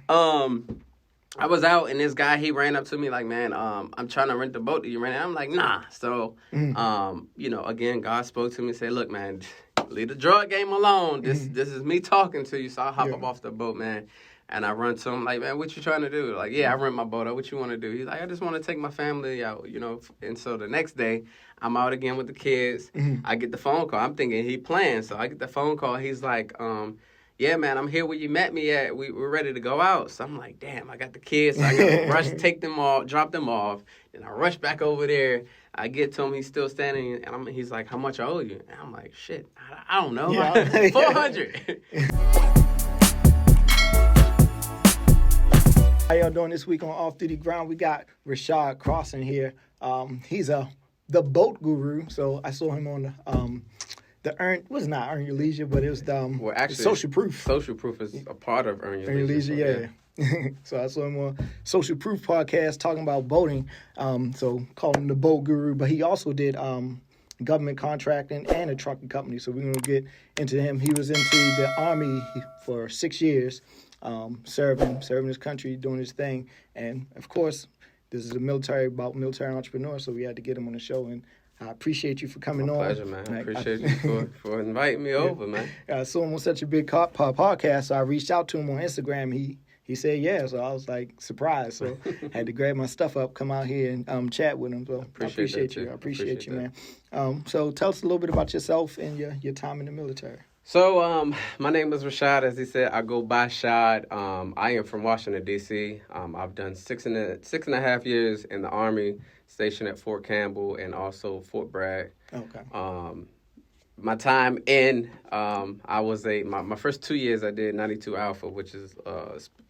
I was out and this guy, he ran up to me like, man, I'm trying to rent the boat. Do you rent it? I'm like, nah. So, again, God spoke to me and said, look, man, leave the drug game alone. This is me talking to you. So I hop up off the boat, man. And I run to him like, man, what you trying to do? Like, yeah, I rent my boat out. What you want to do? He's like, I just want to take my family out, And so the next day, I'm out again with the kids. I get the phone call. I'm thinking he playing. So I get the phone call. He's like, yeah, man, I'm here where you met me at. We're ready to go out. So I'm like, damn, I got the kids. So I got to rush, take them off, drop them off. Then I rush back over there. I get to him. He's still standing. And he's like, how much I owe you? And I'm like, shit, I don't know. Yeah. 400. How y'all doing this week on Off Duty Ground? We got Rashad crossing here. He's the boat guru. So I saw him on the Earn Your Leisure, but it was the Social Proof. Social Proof is a part of Earn Your Leisure. Yeah. So I saw him on Social Proof podcast talking about boating. So call him the boat guru, but he also did government contracting and a trucking company. So we're gonna get into him. He was into the Army for 6 years. Serving his country, doing his thing. And, of course, this is about military entrepreneurs, so we had to get him on the show. And I appreciate you for coming on. My pleasure, man. I appreciate you for inviting me over, man. I saw him on such a big podcast, so I reached out to him on Instagram. He said yeah, so I was, surprised. So I had to grab my stuff up, come out here and chat with him. So I appreciate you. I appreciate you, man. So tell us a little bit about yourself and your time in the military. So, my name is Rashad. As he said, I go by Shaod. I am from Washington, D.C. I've done six and a half years in the Army, stationed at Fort Campbell and also Fort Bragg. Okay. My time in, I was my first 2 years I did 92 Alpha, which is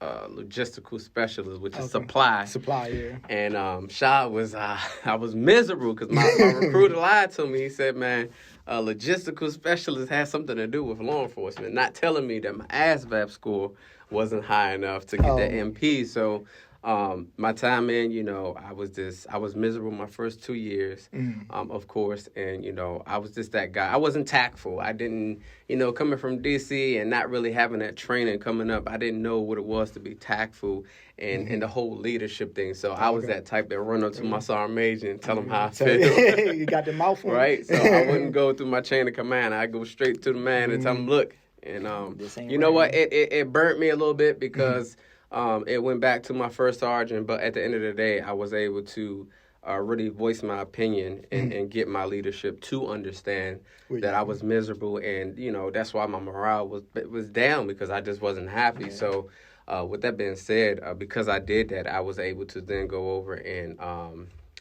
logistical specialist, which is supply. Supply, yeah. And Shaod was, I was miserable because my recruiter lied to me. He said, man, a logistical specialist has something to do with law enforcement, not telling me that my ASVAB score wasn't high enough to get that MP. So my time in, I was miserable my first 2 years, of course. And, I was just that guy. I wasn't tactful. I didn't, coming from D.C. and not really having that training coming up, I didn't know what it was to be tactful and the whole leadership thing. So I was that type that run up to my sergeant major and tell him how I feel. You got the mouth on. Right? So I wouldn't go through my chain of command. I go straight to the man and tell him, look. And you know what? It burnt me a little bit because it went back to my first sergeant. But at the end of the day, I was able to really voice my opinion and get my leadership to understand that I was miserable. And, that's why my morale was down because I just wasn't happy. Yeah. So with that being said, because I did that, I was able to then go over and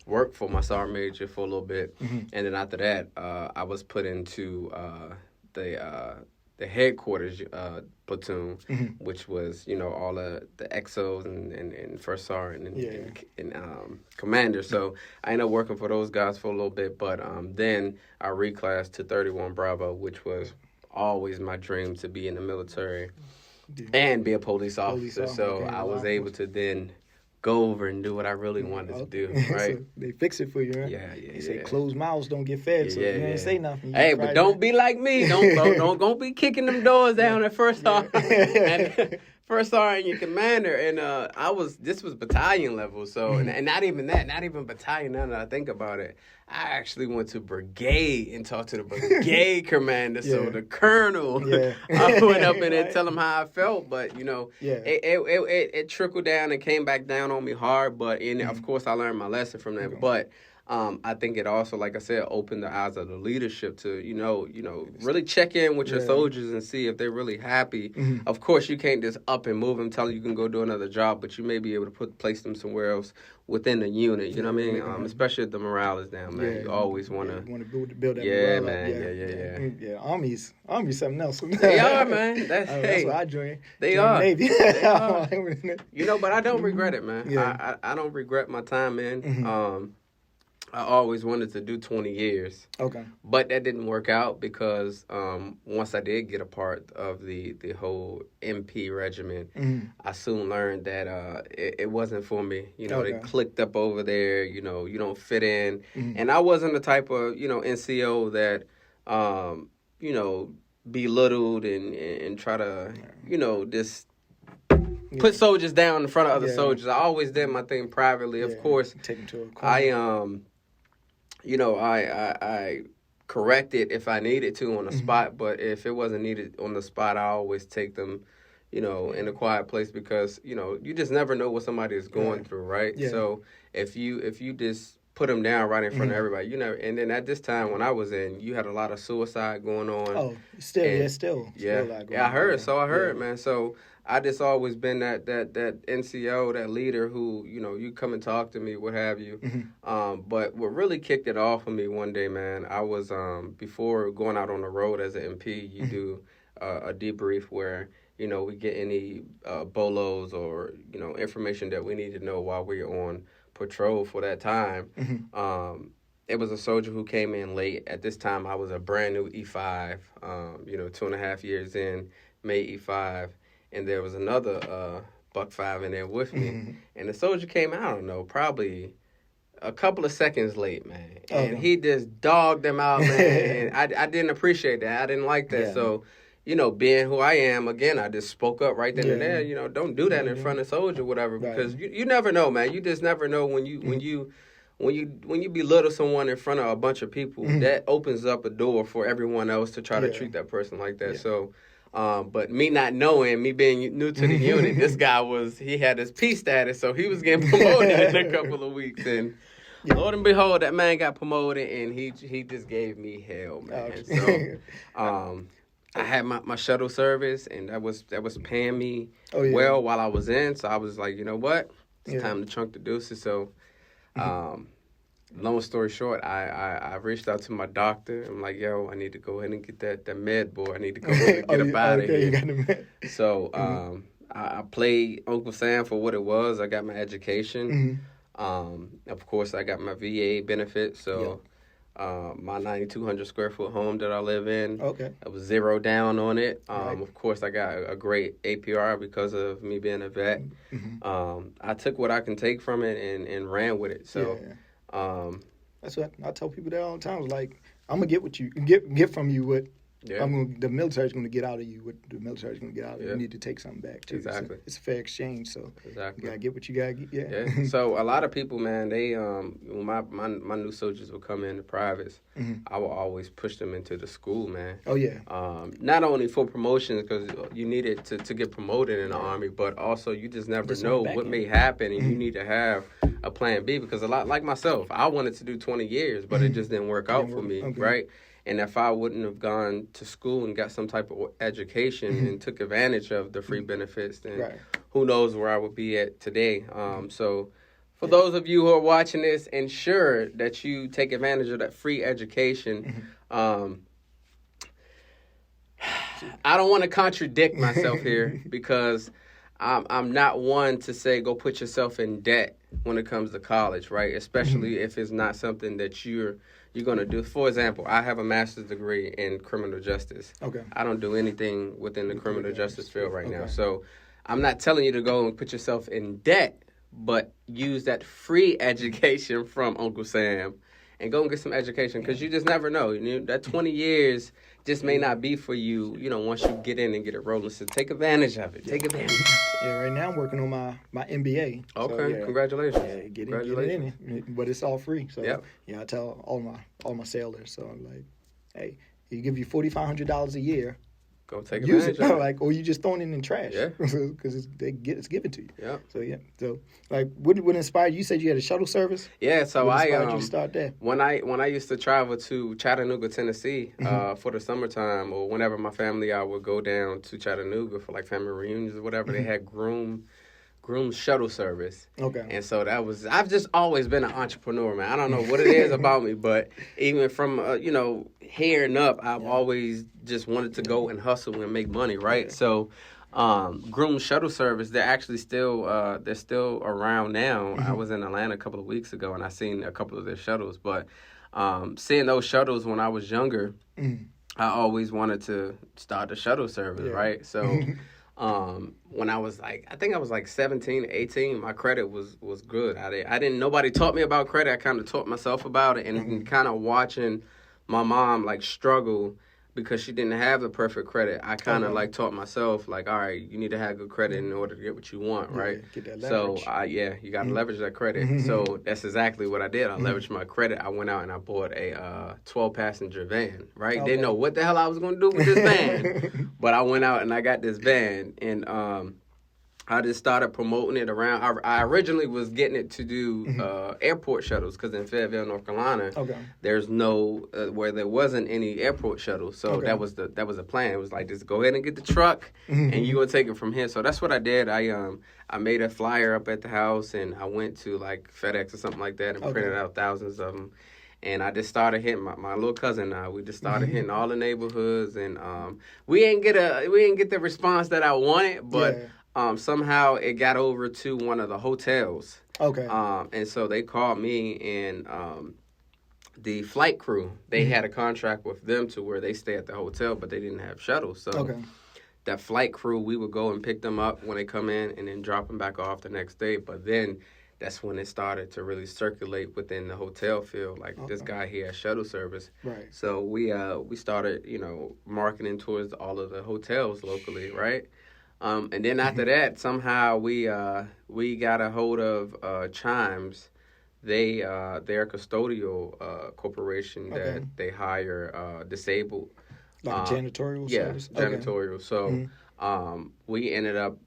work for my sergeant major for a little bit. And then after that, I was put into the headquarters platoon, which was, all of the XOs and first sergeant and commander. So I ended up working for those guys for a little bit, but then I reclassed to 31 Bravo, which was always my dream to be in the military and be a police officer. So I was able to then go over and do what I really wanted to do, right? So they fix it for you, right? Yeah. They say closed mouths don't get fed, so you ain't say nothing. Hey, but don't be like me. Don't be kicking them doors down at first sergeant. First sergeant, your commander, and this was battalion level, so and not even that, not even battalion. Now that I think about it, I actually went to brigade and talked to the brigade commander. So the colonel, I went up in and tell him how I felt, but it trickled down and came back down on me hard. But of course, I learned my lesson from that. Okay. But I think it also, like I said, opened the eyes of the leadership to, really check in with your soldiers and see if they're really happy. Of course, you can't just up and move them, tell them you can go do another job, but you may be able to place them somewhere else within the unit. You know what I mean? Especially if the morale is down, man. You always want to build that morale man. Yeah, Army's something else. They are, man. That's what I joined. They are. Navy. They are. But I don't regret it, man. Yeah. I don't regret my time in. I always wanted to do 20 years. Okay. But that didn't work out because once I did get a part of the whole MP regiment, I soon learned that it wasn't for me. They clicked up over there. You don't fit in. And I wasn't the type of, NCO that, belittled and try to, just put soldiers down in front of other soldiers. I always did my thing privately. Of course, take them to a corner. I corrected if I needed to on the spot, but if it wasn't needed on the spot, I always take them, in a quiet place because, you just never know what somebody is going through, right? Yeah. So if you just put them down right in front of everybody, and then at this time when I was in, you had a lot of suicide going on. Oh, still a lot going on. I heard, man. So I just always been that NCO, that leader who, you come and talk to me, what have you. But what really kicked it off for me one day, man, I was, before going out on the road as an MP, you do a debrief where, we get any bolos or, information that we need to know while we're on patrol for that time. It was a soldier who came in late. At this time, I was a brand new E5, 2.5 years in, made E5. And there was another Buck 5 in there with me. And the soldier came, I don't know, probably a couple of seconds late, man. And he just dogged them out, man. And I didn't appreciate that. I didn't like that. Yeah. So, being who I am, again, I just spoke up right then and there. Don't do that in front of soldier, whatever, because you never know, man. You just never know when you belittle someone in front of a bunch of people, that opens up a door for everyone else to try to treat that person like that. Yeah. So. But me not knowing, me being new to the unit, this guy he had his P status, so he was getting promoted in a couple of weeks. And Lord and behold, that man got promoted, and he just gave me hell, man. So I had my shuttle service, and that was paying me well while I was in. So I was like, you know what? It's time to chunk the deuces. So long story short, I reached out to my doctor. I'm like, yo, I need to go ahead and get that med board. I need to go ahead and get up out of here. You got the med. So I played Uncle Sam for what it was. I got my education. Of course, I got my VA benefits. So my 9,200 square foot home that I live in, I was zero down on it. Of course, I got a great APR because of me being a vet. I took what I can take from it and ran with it. So. That's what I tell people that all the time. Like, I'm gonna get what you get from you what the military's gonna get out of you. What the military's gonna get out of you. You need to take something back too. Exactly. It's a fair exchange. So you gotta get what you gotta get. Yeah. So a lot of people, man, they when my new soldiers would come in the privates, I will always push them into the school, man. Oh yeah. Not only for promotions because you need it to get promoted in the Army, but also you just never know what may happen, and you need to have a plan B, because a lot like myself, I wanted to do 20 years, but it just didn't work out for me, right? And if I wouldn't have gone to school and got some type of education and took advantage of the free benefits, then who knows where I would be at today. So for those of you who are watching this, ensure that you take advantage of that free education. I don't want to contradict myself here because I'm not one to say go put yourself in debt when it comes to college, right? Especially if it's not something that you're going to do. For example, I have a master's degree in criminal justice. I don't do anything within the criminal justice field right now. So I'm not telling you to go and put yourself in debt, but use that free education from Uncle Sam and go and get some education, because you just never know. That 20 years just may not be for you, once you get in and get it rolling. So take advantage of it. Take advantage. Yeah, right now I'm working on my MBA. Okay, so, congratulations. Yeah, get in it, but it's all free. So I tell all my sailors, so I'm like, hey, you give you $4,500 a year. Go take advantage of it. Like, or you just throwing it in the trash. Yeah. Because it's given to you. Yeah. So like, what inspired you? You said you had a shuttle service? Yeah, so what inspired you to start there? When I used to travel to Chattanooga, Tennessee, for the summertime, or whenever my family, I would go down to Chattanooga for like family reunions or whatever, they had groom shuttle service. And so I've just always been an entrepreneur, man. I don't know what it is about me, but even from, here and up, I've always just wanted to go and hustle and make money, right? So groom shuttle service, they're actually still around now. I was in Atlanta a couple of weeks ago, and I seen a couple of their shuttles. But seeing those shuttles when I was younger, I always wanted to start a shuttle service, right? So when I was I think I was 17, 18, my credit was good. Nobody taught me about credit. I kind of taught myself about it, and kind of watching my mom struggle because she didn't have the perfect credit, I kind of like taught myself, like, all right, you need to have good credit in order to get what you want, right? Get that leverage. So, you got to leverage that credit. So that's exactly what I did. I leveraged my credit. I went out and I bought a 12-passenger van, right? Didn't know what the hell I was going to do with this van, but I went out and I got this van, and I just started promoting it around. I originally was getting it to do airport shuttles, because in Fayetteville, North Carolina, there's no where there wasn't any airport shuttles. So that was the plan. It was like, just go ahead and get the truck, and you gonna take it from here. So that's what I did. I made a flyer up at the house, and I went to like FedEx or something like that, and printed out thousands of them. And I just started hitting my little cousin and I. We just started hitting all the neighborhoods, and we didn't get the response that I wanted, but. Yeah. Somehow it got over to one of the hotels. Okay. And so they called me, and the flight crew, they had a contract with them to where they stay at the hotel, but they didn't have shuttles. So that flight crew, we would go and pick them up when they come in and then drop them back off the next day. But then that's when it started to really circulate within the hotel field. Like, this guy here has shuttle service. Right. So we started, marketing towards all of the hotels locally, right? And then after that, somehow we got a hold of Chimes. They're a custodial corporation that they hire disabled. Like janitorial service? Yeah, janitorial. So we ended up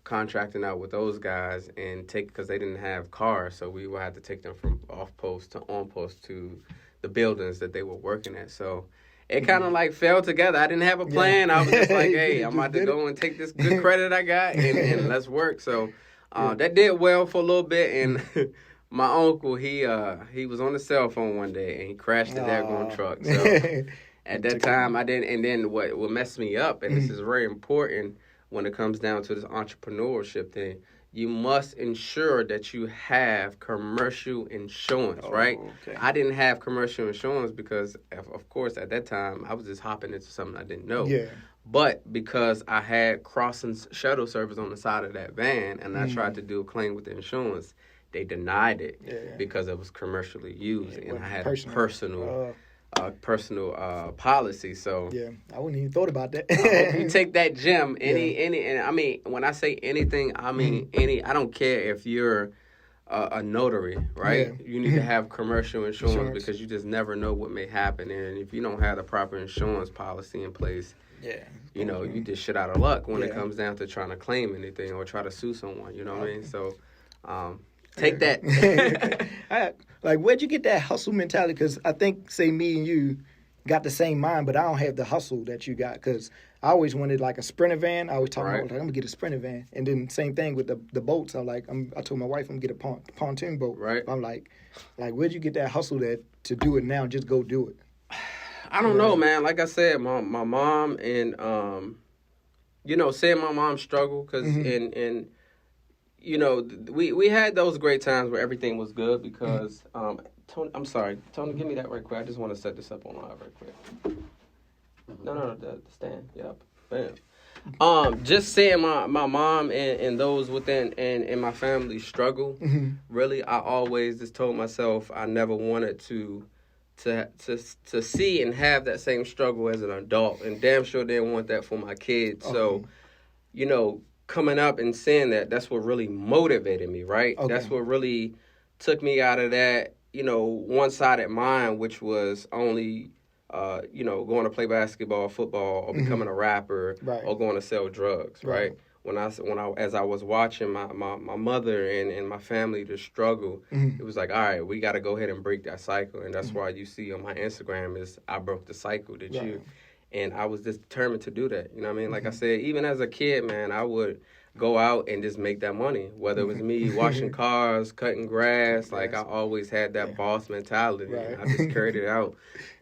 contracting out with those guys and because they didn't have cars, so we would have to take them from off post to on post to the buildings that they were working at. So it kind of like fell together. I didn't have a plan. I was just like, hey, I'm about to go and take this good credit I got and let's work. So that did well for a little bit. And my uncle, he was on the cell phone one day and he crashed the daggone truck. So at that time, I didn't. And then what messed me up, and this is very important when it comes down to this entrepreneurship thing, you must ensure that you have commercial insurance, right? Okay. I didn't have commercial insurance because, of course, at that time, I was just hopping into something I didn't know. Yeah. But because I had Crossings shuttle service on the side of that van, and I tried to do a claim with the insurance, they denied it because it was commercially used, and I had a personal policy. So I wouldn't even thought about that. You take that gem, and I mean, when I say anything, I mean any. I don't care if you're a notary, right? You need to have commercial insurance because you just never know what may happen, and if you don't have the proper insurance policy in place, you just shit out of luck when it comes down to trying to claim anything or try to sue someone. You know what I mean? So. Take that. Like, where'd you get that hustle mentality? Because I think, say, me and you got the same mind, but I don't have the hustle that you got. Because I always wanted, like, a Sprinter van. I always talk about, like, I'm going to get a Sprinter van. And then same thing with the boats. I told my wife I'm going to get a pontoon boat. Right. I'm like, where'd you get that hustle to do it now? Just go do it. I don't know, man. Like I said, my mom and, seeing my mom struggle because we had those great times where everything was good because, Tony, I'm sorry. Tony, give me that right quick. I just want to set this up on live right quick. No, the stand. Yep. Bam. Just seeing my mom and those within and my family struggle, really, I always just told myself I never wanted to see and have that same struggle as an adult, and damn sure didn't want that for my kids. So, coming up and seeing that's what really motivated me, right? Okay. That's what really took me out of that, one-sided mind, which was only, going to play basketball, football, or becoming a rapper, or going to sell drugs, right? As I was watching my mother and my family to struggle, it was like, all right, we got to go ahead and break that cycle, and that's why you see on my Instagram is I broke the cycle. Did you? And I was just determined to do that. You know what I mean? Like I said, even as a kid, man, I would go out and just make that money. Whether it was me washing cars, cutting grass, like I always had that boss mentality. And I just carried it out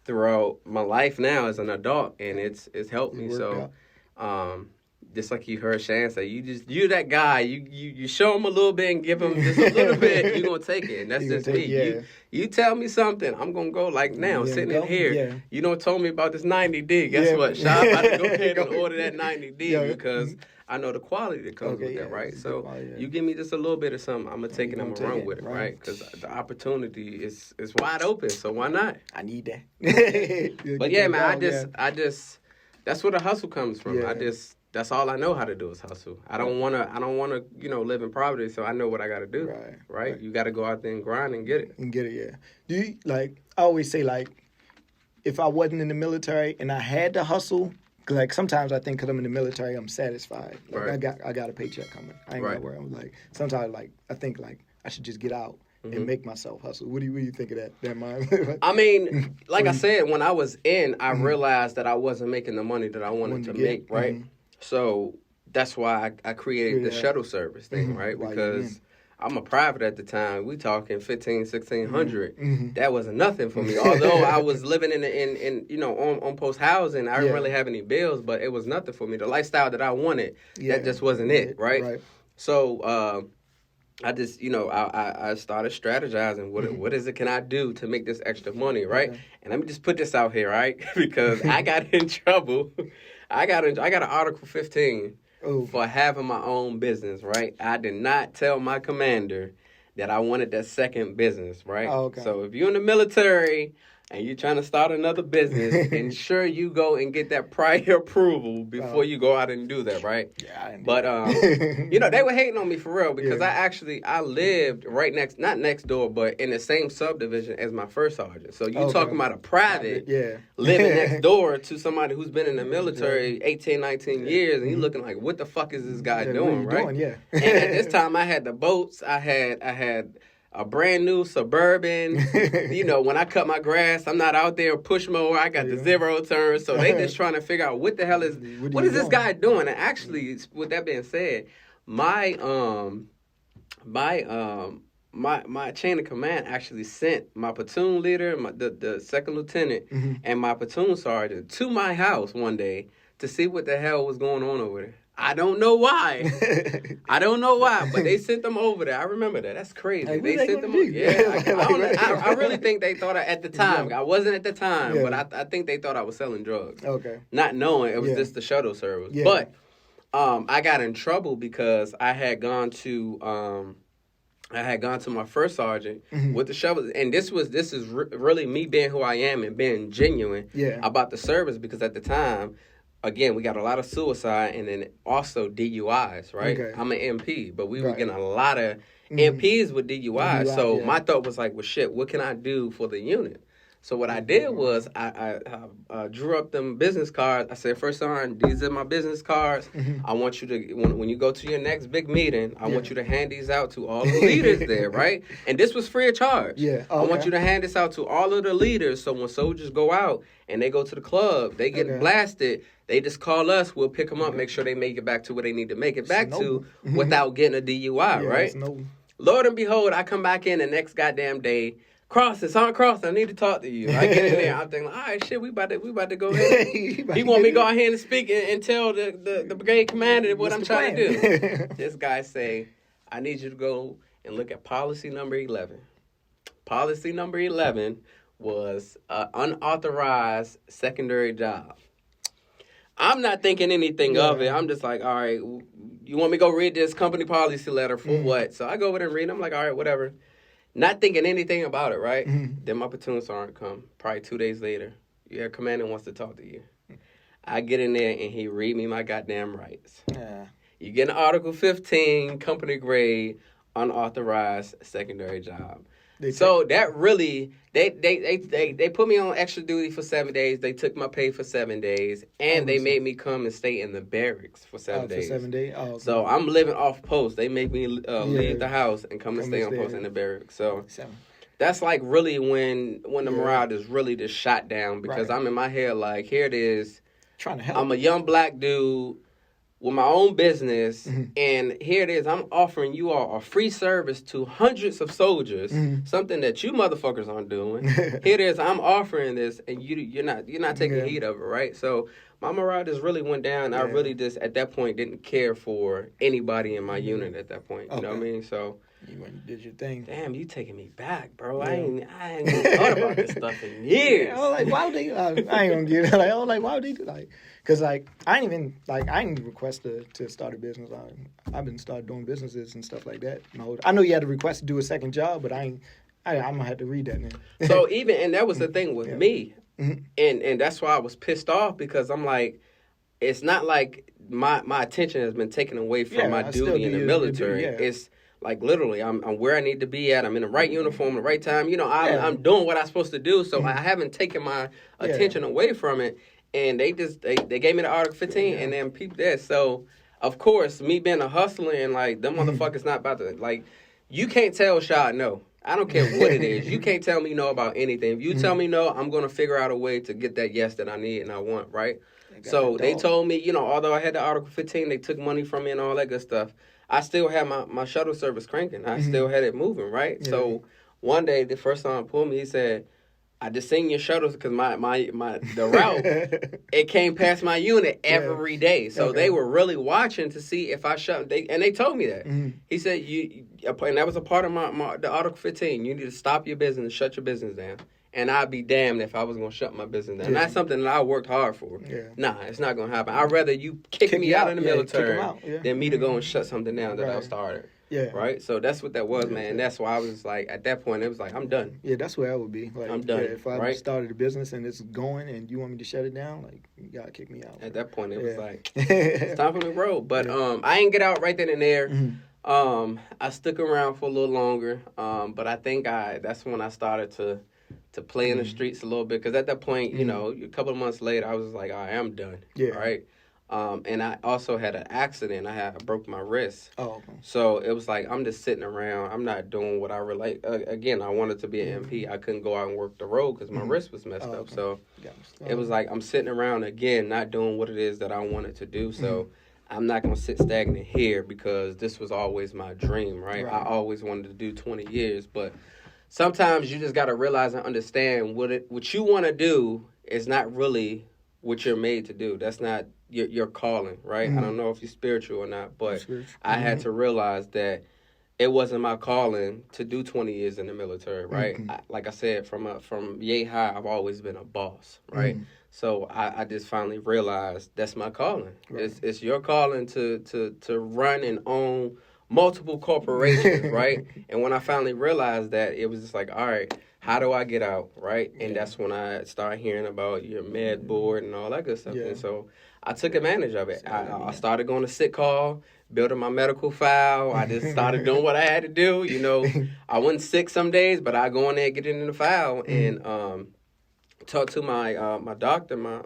throughout my life now as an adult, and it's helped me. So, just like you heard Shan say, you're that guy. You show him a little bit and give him just a little bit. You're gonna take it, and that's just me. Yeah. You tell me something, I'm gonna go. Like now, sitting in here, you don't told me about this 90D. Guess what? Shaod about to go ahead and order that 90D because I know the quality that comes with that, right? So you give me just a little bit of something, I'm gonna take it and I'm gonna run with it, right? Because the opportunity is wide open. So why not? I need that. But yeah, man, I just that's where the hustle comes from. That's all I know how to do is hustle. I don't wanna live in poverty, so I know what I gotta do. Right? You gotta go out there and grind and get it. Yeah. Do you I always say if I wasn't in the military and I had to hustle, like sometimes I think because I'm in the military, I'm satisfied. I got a paycheck coming. I ain't gotta worry. I'm sometimes I think I should just get out and make myself hustle. What do you think of that mind? I mean, like I said, when I was in, I realized that I wasn't making the money that I wanted to make, right? Mm-hmm. So that's why I created the shuttle service thing, right? Because I'm a private at the time. We talking $1,600. That wasn't nothing for me. Although I was living in on post housing, I didn't really have any bills, but it was nothing for me. The lifestyle that I wanted, that just wasn't it, right? So I just I started strategizing. What is it can I do to make this extra money, right? And let me just put this out here, right? Because I got in trouble. I got an Article 15 for having my own business, right? I did not tell my commander that I wanted that second business, right? So if you're in the military and you're trying to start another business, ensure you go and get that prior approval before you go out and do that, right? Yeah, but they were hating on me for real because I lived right not next door, but in the same subdivision as my first sergeant. So you talking about a private living next door to somebody who's been in the military 18, 19 years, and you looking like, what the fuck is this guy doing, right? And at this time, I had the boats, I had a brand new Suburban. When I cut my grass, I'm not out there push mower. I got the 0 turn. So they just trying to figure out what the hell is this guy doing? And actually, with that being said, my chain of command actually sent my platoon leader, the second lieutenant, and my platoon sergeant to my house one day to see what the hell was going on over there. I don't know why. But they sent them over there. I remember that. That's crazy. They sent them over. Yeah. I really think they thought at the time. I wasn't at the time, but I think they thought I was selling drugs. Okay. Not knowing it was just the shuttle service. Yeah. But I got in trouble because I had gone to my first sergeant with the shovels, and this is really me being who I am and being genuine about the service because at the time. Again, we got a lot of suicide and then also DUIs, right? Okay. I'm an MP, but we were getting a lot of MPs with DUIs. So my thought was like, well, shit, what can I do for the unit? So what I did was I drew up them business cards. I said, first on, these are my business cards. I want you to, when you go to your next big meeting, I want you to hand these out to all the leaders there, right? And this was free of charge. Yeah. Okay. I want you to hand this out to all of the leaders so when soldiers go out and they go to the club, they get blasted, they just call us, we'll pick them up, make sure they make it back to where they need to make it back to without getting a DUI, right? Lord and behold, I come back in the next goddamn day, Sergeant Cross, I need to talk to you. I get in there, I'm thinking, all right, shit, we about to go ahead. He want me to go ahead and speak and tell the brigade commander what I'm trying to do. This guy say, I need you to go and look at policy number 11. Policy number 11 was unauthorized secondary job. I'm not thinking anything of it. I'm just like, all right, you want me to go read this company policy letter for what? So I go over there and read it. I'm like, all right, whatever. Not thinking anything about it, right? Then my platoon sergeant come, probably 2 days later. Your commander wants to talk to you. I get in there and he read me my goddamn rights. You get an Article 15, company grade, unauthorized secondary job. So that really, they put me on extra duty for 7 days. They took my pay for 7 days, and they made me come and stay in the barracks for 7 days. For 7 days? Oh, okay. So I'm living off post. They make me leave the house and come and stay on post in the barracks. So that's like really when the morale is really just shot down because I'm in my head like, here it is. Trying to help. I'm a young black dude with my own business, and here it is. I'm offering you all a free service to hundreds of soldiers, something that you motherfuckers aren't doing. Here it is. I'm offering this, and you're not taking heed of it, right? So my morale just really went down. I really just, at that point, didn't care for anybody in my unit at that point. You know what I mean? So you went and did your thing. Damn, you taking me back, bro. I ain't even thought about this stuff in years. Yeah, I was like, why would they? I ain't gonna get it. Like, I was like, why would they do because I didn't even request to start a business. I've been started doing businesses and stuff like that. I know you had to request to do a second job, but I'm gonna have to read that now. So and that was the thing with me, and that's why I was pissed off, because I'm like, it's not like my attention has been taken away from my duty in the military. It's like, literally, I'm where I need to be at. I'm in the right uniform, the right time. You know, I'm doing what I'm supposed to do. So I haven't taken my attention away from it. And they gave me the Article 15 and then peeped that. So, of course, me being a hustler and, like, them motherfuckers not about to, like, you can't tell Shaod no. I don't care what it is. You can't tell me no about anything. If you tell me no, I'm going to figure out a way to get that yes that I need and I want, right? So they told me, you know, although I had the Article 15, they took money from me and all that good stuff. I still had my shuttle service cranking. I still had it moving, right? Yeah. So one day, the first time I pulled me, he said, I just seen your shuttles because the route, it came past my unit every day. So they were really watching to see if I shut. And they told me that. He said, and that was a part of the Article 15. You need to stop your business, shut your business down. And I'd be damned if I was going to shut my business down. That's something that I worked hard for. Yeah. Nah, it's not going to happen. I'd rather you kick me out of the military than me to go and shut something down that I started. Yeah. Right? So that's what that was, man. And that's why I was like, at that point, it was like, I'm done. Yeah, that's where I would be. Like, I'm done. If I started a business and it's going and you want me to shut it down, like, you got to kick me out. At that point, it was like, it's time for the road. But I didn't get out right then and there. I stuck around for a little longer. But I think that's when I started to play in the streets a little bit, because at that point, you know, a couple of months later, I was like, all right, I'm done. Yeah. Right. And I also had an accident. I broke my wrist. Oh, okay. So it was like, I'm just sitting around. I'm not doing what I really, again, I wanted to be an MP. I couldn't go out and work the road because my wrist was messed up. So it was like, I'm sitting around again, not doing what it is that I wanted to do. So I'm not going to sit stagnant here, because this was always my dream, right? I always wanted to do 20 years, but sometimes you just got to realize and understand what you want to do is not really what you're made to do. That's not your calling, right? I don't know if you're spiritual or not, but I had to realize that it wasn't my calling to do 20 years in the military, right? Like I said, from yay high, I've always been a boss, right? So I just finally realized that's my calling. Right. It's your calling to run and own multiple corporations, right? And when I finally realized that, it was just like, all right, how do I get out, right? And that's when I started hearing about your med board and all that good stuff. And so I took advantage of it. I started going to sick call, building my medical file. I just started doing what I had to do. You know, I wasn't sick some days, but I go in there and get it in the file and talk to my doctor, my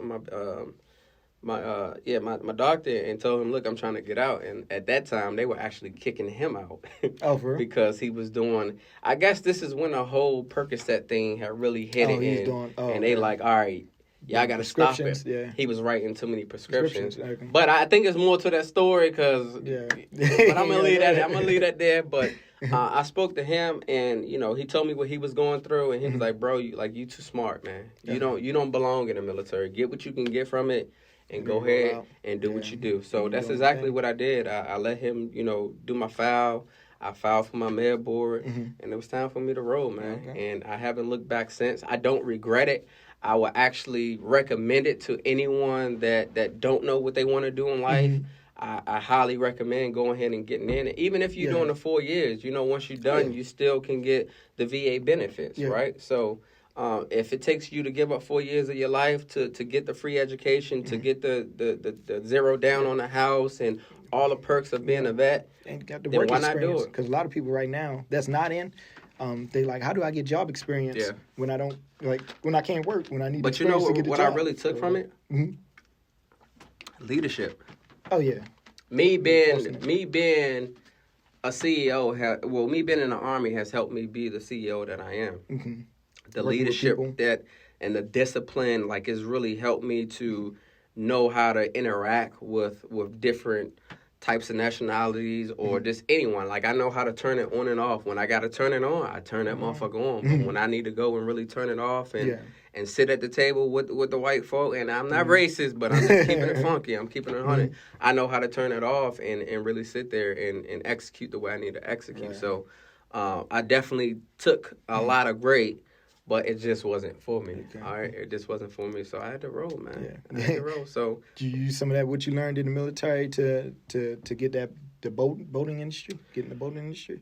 doctor, and told him, look, I'm trying to get out. And at that time, they were actually kicking him out. Oh, for real? Because he was doing, I guess this is when the whole Percocet thing had really hit it. And they like, all right, y'all got to stop it. Yeah. He was writing too many prescriptions. Okay. But I think it's more to that story, because, but I'm going to leave that. I'm going to leave that there. But I spoke to him, and, you know, he told me what he was going through, and he was like, bro, you too smart, man. You don't belong in the military. Get what you can get from it. And go ahead and do what you do. So that's exactly what I did. I let him, you know, do my file. I filed for my med board, and it was time for me to roll, man. Okay. And I haven't looked back since. I don't regret it. I will actually recommend it to anyone that don't know what they want to do in life. I highly recommend going ahead and getting in. Even if you're doing the 4 years, you know, once you're done, you still can get the VA benefits, right? So if it takes you to give up 4 years of your life to get the free education, to get the zero down on the house and all the perks of being a vet, and got the work then why not do it? Because a lot of people right now that's not in, they like, how do I get job experience when I don't, like, when I can't work, when I need But you know what I really took from it? Leadership. Oh, yeah. Me being a CEO, me being in the Army has helped me be the CEO that I am. The leadership and the discipline, like, has really helped me to know how to interact with different types of nationalities or just anyone. Like, I know how to turn it on and off. When I got to turn it on, I turn that motherfucker on. But when I need to go and really turn it off and sit at the table with the white folk, and I'm not racist, but I'm just keeping it funky. I'm keeping it 100. I know how to turn it off and really sit there and execute the way I need to execute. Right. So I definitely took a lot of great, but it just wasn't for me. Okay. All right, it just wasn't for me. So I had to roll, man. I had to roll. So do you use some of that what you learned in the military to get the boating industry, get in the boating industry?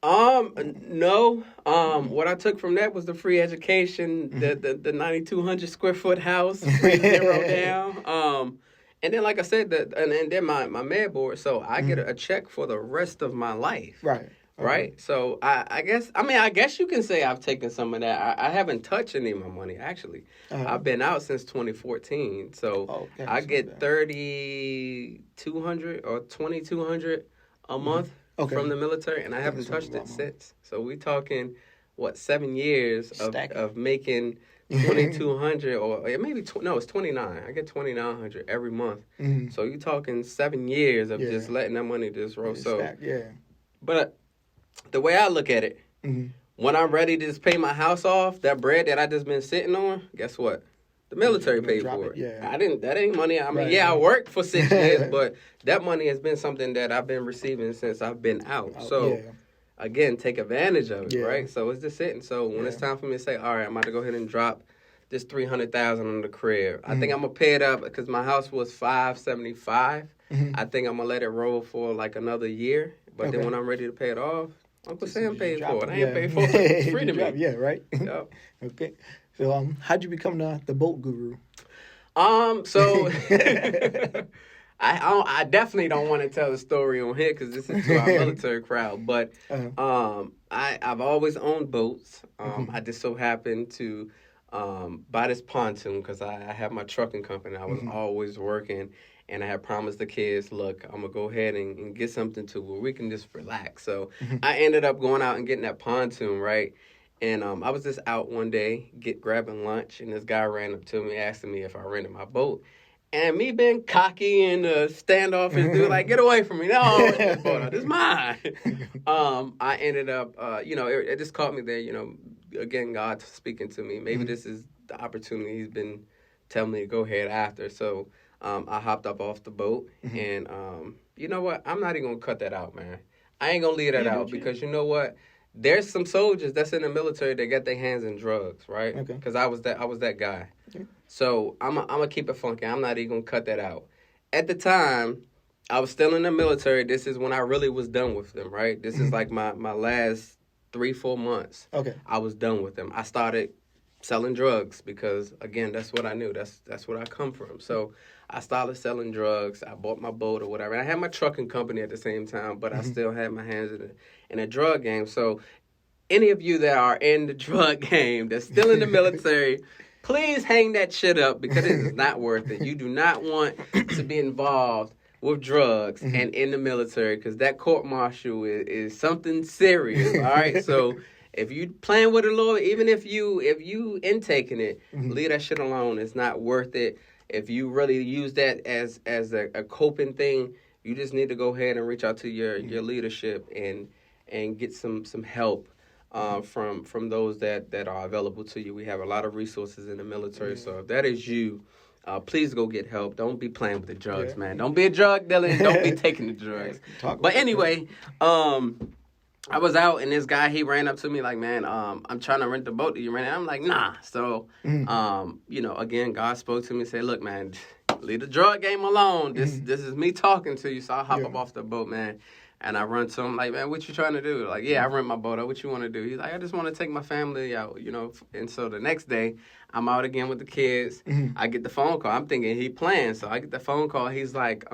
No. What I took from that was the free education, the 9,200 square foot house, 0 down. And then, like I said, and then my med board. So I get a check for the rest of my life. Right. Right. So I guess you can say I've taken some of that. I haven't touched any of my money, actually. I've been out since 2014. So I get $3,200 or $2,200 a month from the military, and I haven't touched it since. So we talking, 7 years of making $2,200 or maybe it's $2,900. I get $2,900 every month. Mm-hmm. So you talking 7 years of just letting that money just roll. But the way I look at it, when I'm ready to just pay my house off, that bread that I just been sitting on, guess what? The military paid for it. Yeah. That ain't money. I mean, I worked for 6 years, but that money has been something that I've been receiving since I've been out. So, again, take advantage of it, right? So it's just sitting. So when it's time for me to say, all right, I'm about to go ahead and drop this $300,000 on the crib. I think I'm going to pay it up because my house was $575. I think I'm going to let it roll for like another year. But then when I'm ready to pay it off, Uncle Sam paid for it. I ain't paid for it. It's free to me. Yeah, right? Yep. Okay. So how'd you become the boat guru? So I definitely don't want to tell the story on here because this is to our military crowd. But I've always owned boats. I just so happened to buy this pontoon because I have my trucking company. I was always working. And I had promised the kids, look, I'm going to go ahead and get something to where we can just relax. So I ended up going out and getting that pontoon, right? And I was just out one day grabbing lunch, and this guy ran up to me asking me if I rented my boat. And me being cocky and standoffish dude, like, get away from me. No, this boat, this is mine. I ended up, it just caught me there, again, God speaking to me. Maybe this is the opportunity he's been telling me to go ahead after. So I hopped up off the boat, and you know what? I'm not even going to cut that out, man. I ain't going to leave that out because you know what? There's some soldiers that's in the military that got their hands in drugs, right? Because I was that guy. Okay. So I'm going to keep it funky. I'm not even going to cut that out. At the time, I was still in the military. This is when I really was done with them, right? This is like my last 3-4 months. Okay. I was done with them. I started selling drugs because, again, that's what I knew. That's what I come from. So I started selling drugs. I bought my boat or whatever. And I had my trucking company at the same time, but I still had my hands in a drug game. So any of you that are in the drug game that's still in the military, please hang that shit up because it is not worth it. You do not want to be involved with drugs and in the military because that court-martial is something serious, all right? So if you playing with the Lord, even if you intaking it, leave that shit alone. It's not worth it. If you really use that as a coping thing, you just need to go ahead and reach out to your leadership and get some help from those that are available to you. We have a lot of resources in the military, so if that is you, please go get help. Don't be playing with the drugs, man. Don't be a drug dealer and don't be taking the drugs. But anyway, I was out, and this guy, he ran up to me like, man, I'm trying to rent the boat. Do you rent it? I'm like, nah. So, again, God spoke to me and said, look, man, leave the drug game alone. This is me talking to you. So I hop up off the boat, man, and I run to him like, man, what you trying to do? Like, I rent my boat out. What you want to do? He's like, I just want to take my family out, And so the next day, I'm out again with the kids. I get the phone call. I'm thinking he playing. So I get the phone call. He's like,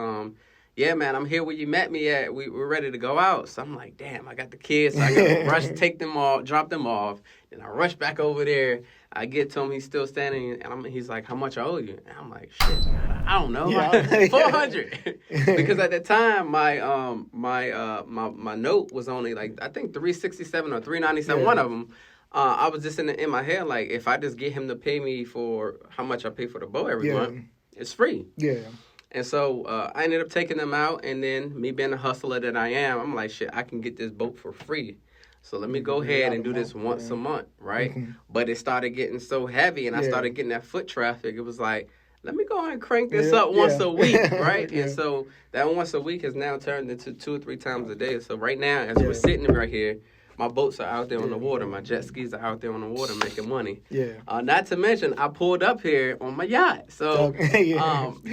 yeah, man, I'm here where you met me at. We're ready to go out. So I'm like, damn, I got the kids. So I got to rush, take them off, drop them off. Then I rush back over there. I get to him. He's still standing. And he's like, how much I owe you? And I'm like, shit, I don't know. $400. Because at the time, my note was only like, I think $367 or $397, one of them. I was just in my head, like, if I just get him to pay me for how much I pay for the boat every month, it's free. Yeah. And so I ended up taking them out, and then me being the hustler that I am, I'm like, shit, I can get this boat for free. So let me go ahead and do this once a month, right? But it started getting so heavy, and I started getting that foot traffic. It was like, let me go ahead and crank this up once a week, right? And so that once a week has now turned into 2 or 3 times a day. So right now, as we're sitting right here, my boats are out there on the water. My jet skis are out there on the water making money. Yeah. Not to mention, I pulled up here on my yacht. So, you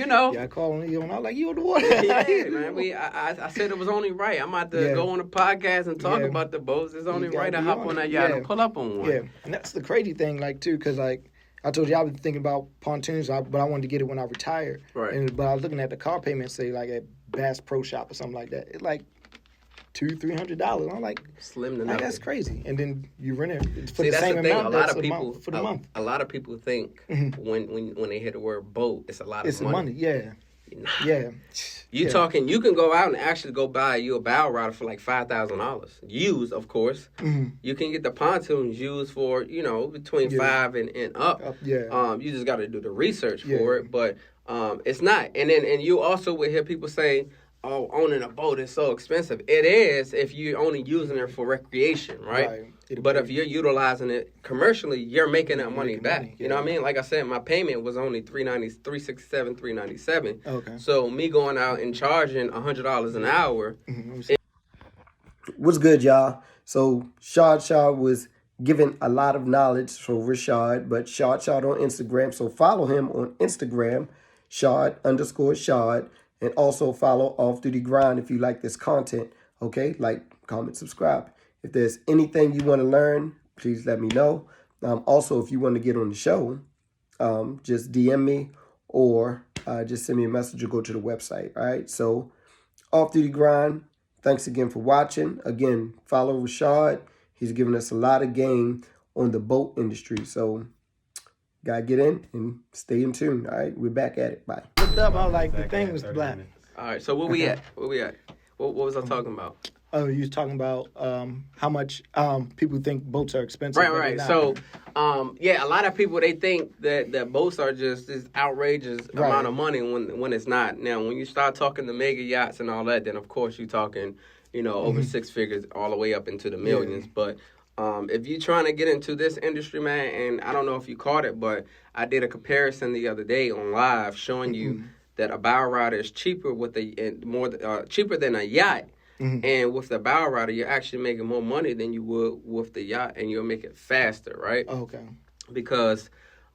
know. Yeah, I called you and I was like, you on the water. Yeah, man. I said it was only right. I'm about to go on a podcast and talk about the boats. It's only right to hop on that yacht and pull up on one. Yeah, and that's the crazy thing, like, too, because, like, I told you I was thinking about pontoons, but I wanted to get it when I retired. Right. But I was looking at the car payment, say, like, at Bass Pro Shop or something like that. It's like $200-$300. I'm like, slim to nothing. That's crazy. And then you rent it for the same amount. A lot of people for the month. A lot of people think when they hear the word boat, it's a lot of money. Yeah. Nah. Yeah. You talking? You can go out and actually go buy you a bow rider for like $5,000. Used, of course. You can get the pontoons used for between $5,000 and up. You just got to do the research for it, but it's not. And you also will hear people say, "Oh, owning a boat is so expensive." It is if you're only using it for recreation, right? But if you're utilizing it commercially, you're making that money back. You know what I mean? Like I said, my payment was only $367. Okay. So me going out and charging $100 an hour. What's good, y'all? So Shaod was giving a lot of knowledge for Rashad, but Shaod on Instagram. So follow him on Instagram, Shaod_Shaod. And also follow Off Duty Grind if you like this content. Okay? Like, comment, subscribe. If there's anything you want to learn, please let me know. Also, if you want to get on the show, just DM me or just send me a message or go to the website. All right? So, Off Duty Grind, thanks again for watching. Again, follow Rashad. He's giving us a lot of game on the boat industry. So, gotta get in and stay in tune. All right? We're back at it. Bye. Looked up, I was like, the thing was black. All right, so where we at? What was I talking about? Oh, you was talking about how much people think boats are expensive. Right. So, a lot of people, they think that boats are just this outrageous amount of money when it's not. Now, when you start talking the mega yachts and all that, then of course you're talking, over 6 figures all the way up into the millions. But if you're trying to get into this industry, man, and I don't know if you caught it, but I did a comparison the other day on live showing you that a bow rider is cheaper cheaper than a yacht. And with the bow rider, you're actually making more money than you would with the yacht, and you'll make it faster, right? Okay. Because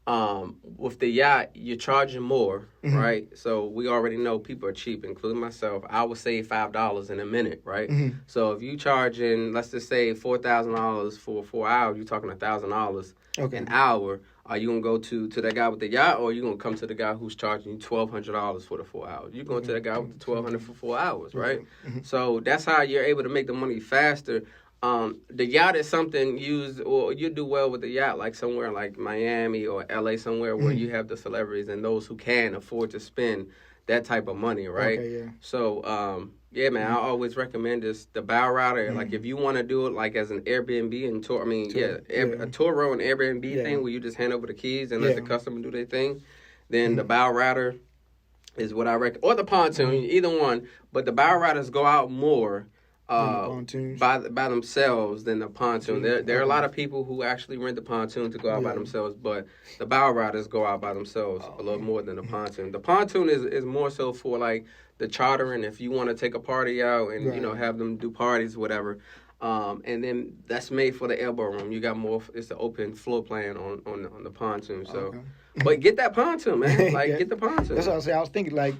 with the yacht, you're charging more, right? So we already know people are cheap, including myself. I would save $5 in a minute, right? So if you charging, let's just say $4,000 for 4 hours, you're talking $1,000 an hour. Are you going to go to that guy with the yacht, or are you going to come to the guy who's charging you $1,200 for the 4 hours? You're going to the guy with the $1,200 for 4 hours, right? So that's how you're able to make the money faster. The yacht is something used, or you do well with the yacht, like somewhere like Miami or LA, somewhere where you have the celebrities and those who can afford to spend that type of money, right? Okay, yeah. So, man, I always recommend the bow rider. Like, if you want to do it, like, as an Airbnb and tour, a Turo and Airbnb thing where you just hand over the keys and let the customer do their thing, then the bow rider is what I recommend. Or the pontoon, either one. But the bow riders go out more by themselves than the pontoon. There are a lot of people who actually rent the pontoon to go out by themselves, but the bow riders go out by themselves a little more than the pontoon. The pontoon is more so for like the chartering, if you want to take a party out and have them do parties, whatever. And then that's made for the elbow room. You got more. It's the open floor plan on the pontoon. So, but get that pontoon, man. Like get the pontoon. That's what I was saying. I was thinking like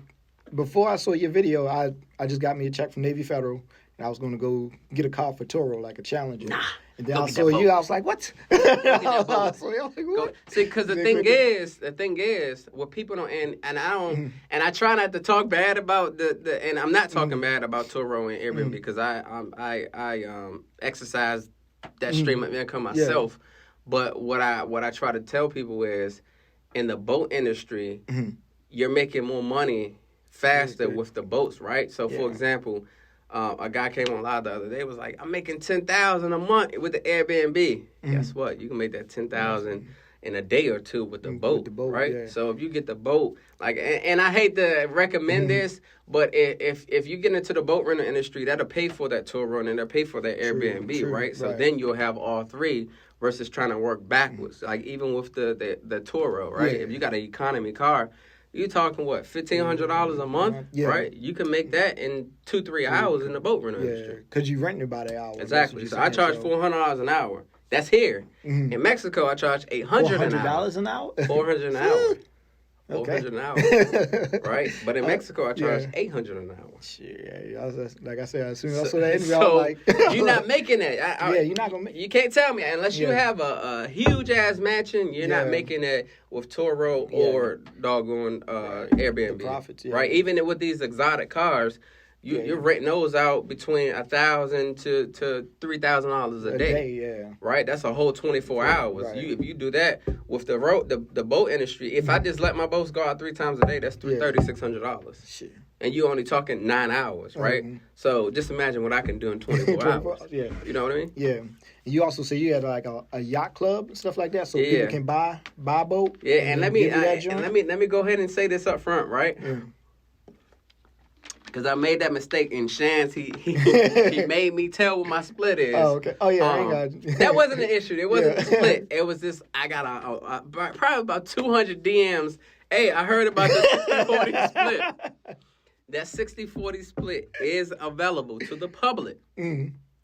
before I saw your video, I just got me a check from Navy Federal. And I was going to go get a car for Toro, like a Challenger. Nah, and then I saw you, I was like, what? See, because the thing is, what people don't, and I don't, and I try not to talk bad about and I'm not talking bad about Toro and Airbnb because I exercise that stream of income myself. But what I try to tell people is, in the boat industry, you're making more money faster with the boats, right? So, for example, a guy came on live the other day, was like, I'm making $10,000 a month with the Airbnb. Guess what? You can make that $10,000 in a day or two with the boat, right? Yeah. So if you get the boat, like, and I hate to recommend this, but if you get into the boat rental industry, that'll pay for that tour run and that'll pay for that Airbnb, right? So then you'll have all three versus trying to work backwards. Like even with the Toro, right? If you got an economy car, you're talking what, $1,500 a month, right? You can make that in 2-3 hours in the boat rental industry. Because you renting by the hour. Exactly. So I charge $400 an hour. That's here. In Mexico, I charge $800 an hour. $400 an hour? $400 an hour. Okay. $400 an hour, right? But in Mexico, I charge $800 an hour. Shit, like I said, as soon as I saw that interview, I was like, you're not making that. You're not gonna make. You can't tell me unless you have a huge ass mansion. You're not making it with Toro or doggone Airbnb, the profits, right? Even with these exotic cars. You're renting those out between $1,000 to $3,000 a day. Right? That's a whole 24 hours. Right. If you do that with the boat industry, if I just let my boats go out 3 times a day, that's $3,600. Shit. And you only talking 9 hours, right? So just imagine what I can do in 24 hours. Yeah. You know what I mean? Yeah. And you also say you had like a yacht club and stuff like that, so people can buy a boat. Yeah, and let me go ahead and say this up front, right? Yeah. Because I made that mistake in Shan's. He made me tell what my split is. Oh, okay. Oh, yeah. I ain't got... that wasn't an issue. It wasn't a split. It was just, I got probably about 200 DMs. Hey, I heard about the 60-40 split. That 60-40 split is available to the public.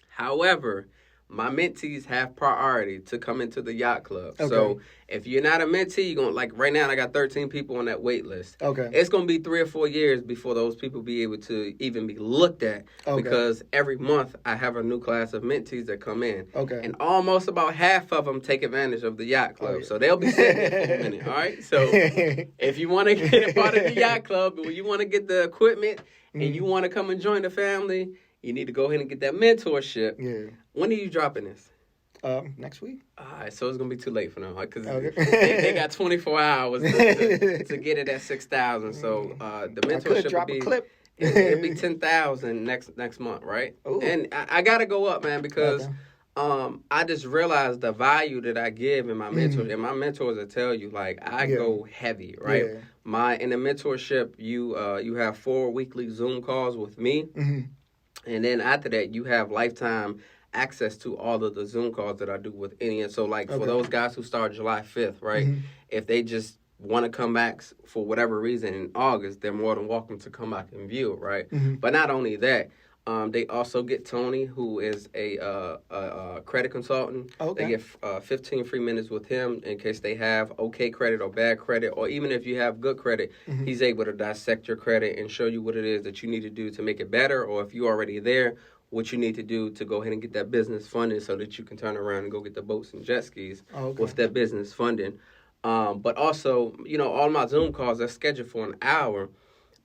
However, my mentees have priority to come into the yacht club. Okay. So if you're not a mentee, you're going to, like right now, I got 13 people on that wait list. Okay. It's going to be 3 or 4 years before those people be able to even be looked at. Okay. Because every month I have a new class of mentees that come in. Okay. And almost about half of them take advantage of the yacht club. Oh, yeah. So they'll be sitting there for a minute. All right. So if you want to get a part of the yacht club, or you want to get the equipment and you want to come and join the family, you need to go ahead and get that mentorship. Yeah. When are you dropping this? Next week. All right, so it's going to be too late for them because they got 24 hours to get it at 6,000. So the mentorship will be... clip. It'll be 10,000 next month, right? Ooh. And I got to go up, man, because I just realized the value that I give in my mentors. And my mentors will tell you, like, I go heavy, right? Yeah. In the mentorship, you have 4 weekly Zoom calls with me. And then after that, you have lifetime access to all of the Zoom calls that I do with any. And so, like, for those guys who start July 5th, right, if they just want to come back for whatever reason in August, they're more than welcome to come back and view, right? But not only that, they also get Tony, who is a credit consultant. They get 15 free minutes with him in case they have okay credit or bad credit, or even if you have good credit, he's able to dissect your credit and show you what it is that you need to do to make it better, or if you're already there, what you need to do to go ahead and get that business funded so that you can turn around and go get the boats and jet skis with that business funding. But also, you know, all my Zoom calls are scheduled for an hour.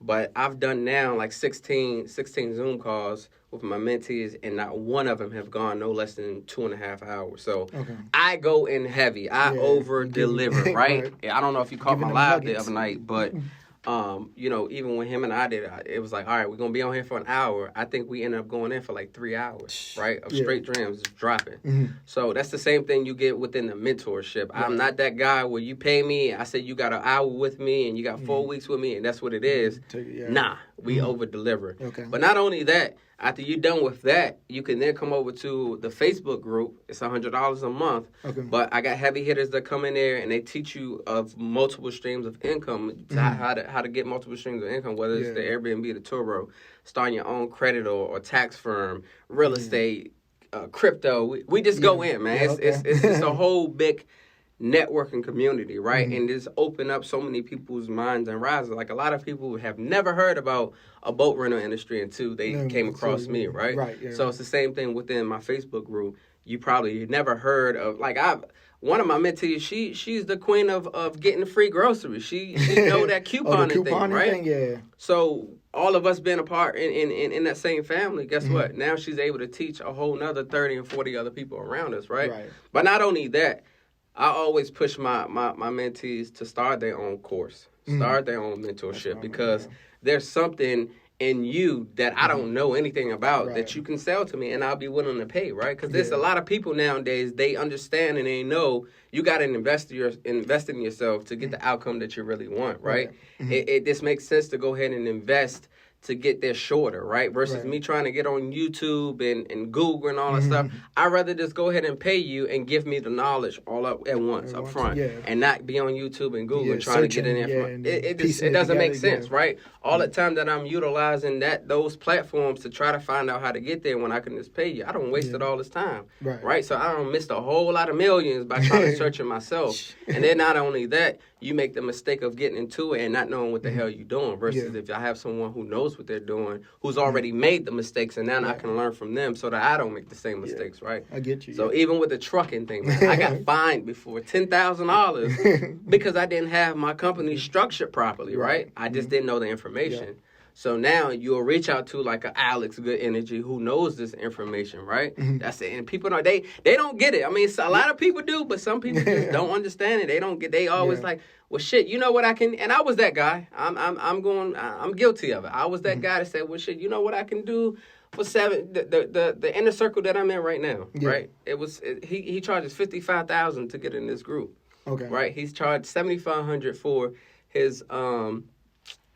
But I've done now like 16 Zoom calls with my mentees, and not one of them have gone no less than 2.5 hours. So I go in heavy. I over-deliver, right? I don't know if you caught my live the other night, but, you know, even when him and I did it, it was like, all right, we're going to be on here for an hour. I think we ended up going in for like 3 hours, right, of straight dreams just dropping. So that's the same thing you get within the mentorship. I'm not that guy where you pay me. I said you got an hour with me and you got 4 weeks with me, and that's what it is. Nah, we over-deliver. But not only that, after you're done with that, you can then come over to the Facebook group. It's $100 a month. But I got heavy hitters that come in there, and they teach you of multiple streams of income, how to get multiple streams of income, whether it's the Airbnb, the Turo, starting your own credit or tax firm, real estate, crypto. We just go in, man. It's a whole big networking community, right? And it's opened up so many people's minds and rises. Like, a lot of people have never heard about a boat rental industry until they came across me, right? So it's the same thing within my Facebook group. You probably never heard of, like, one of my mentees, she's the queen of getting free groceries. She know that couponing thing, right? So all of us being a part in that same family, guess what? Now she's able to teach a whole nother 30 and 40 other people around us, right? But not only that, I always push my mentees to start their own course, start their own mentorship, because there's something in you that I don't know anything about that you can sell to me and I'll be willing to pay, right? Because there's a lot of people nowadays, they understand and they know you got to invest in yourself to get the outcome that you really want, right? It just makes sense to go ahead and invest to get there shorter, right? Versus me trying to get on YouTube and Google and all that stuff. I'd rather just go ahead and pay you and give me the knowledge all up at once, up front, and not be on YouTube and Google trying to get in there. It doesn't make sense, right? All the time that I'm utilizing those platforms to try to find out how to get there when I can just pay you, I don't waste it all this time, right? So I don't miss a whole lot of millions by trying to search it myself. And then not only that, you make the mistake of getting into it and not knowing what the hell you're doing versus if I have someone who knows what they're doing, who's already made the mistakes, and now I can learn from them so that I don't make the same mistakes, right? I get you. So even with the trucking thing, man, I got fined before $10,000 because I didn't have my company structured properly, right? I just didn't know the information. So now you'll reach out to like an Alex Good Energy who knows this information, right? That's it. And people they don't get it. I mean, a lot of people do, but some people just don't understand it. They don't get. They always like, well, shit. You know what I can? And I was that guy. I'm guilty of it. I was that guy that said, well, shit. You know what I can do for the inner circle that I'm in right now, right? He charges $55,000 to get in this group. Okay. Right. He's charged $7,500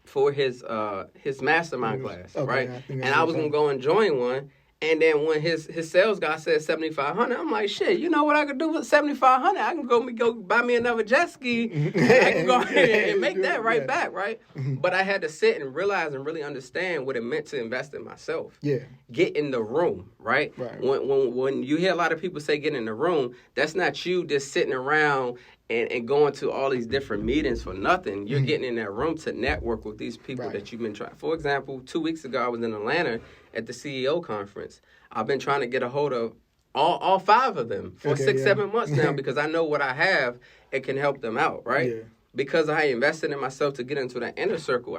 for his mastermind class, right? And I was gonna go and join one, and then when his sales guy said $7,500, I'm like, shit, you know what I could do with $7,500? I can go buy me another Jetski. I can go ahead and make that back, right? But I had to sit and realize and really understand what it meant to invest in myself. Get in the room, right? When you hear a lot of people say get in the room, that's not you just sitting around and going to all these different meetings for nothing. You're getting in that room to network with these people that you've been trying. For example, 2 weeks ago, I was in Atlanta at the CEO conference. I've been trying to get a hold of all 5 of them for 6-7 months now because I know what I have, it can help them out, right? Because I invested in myself to get into that inner circle,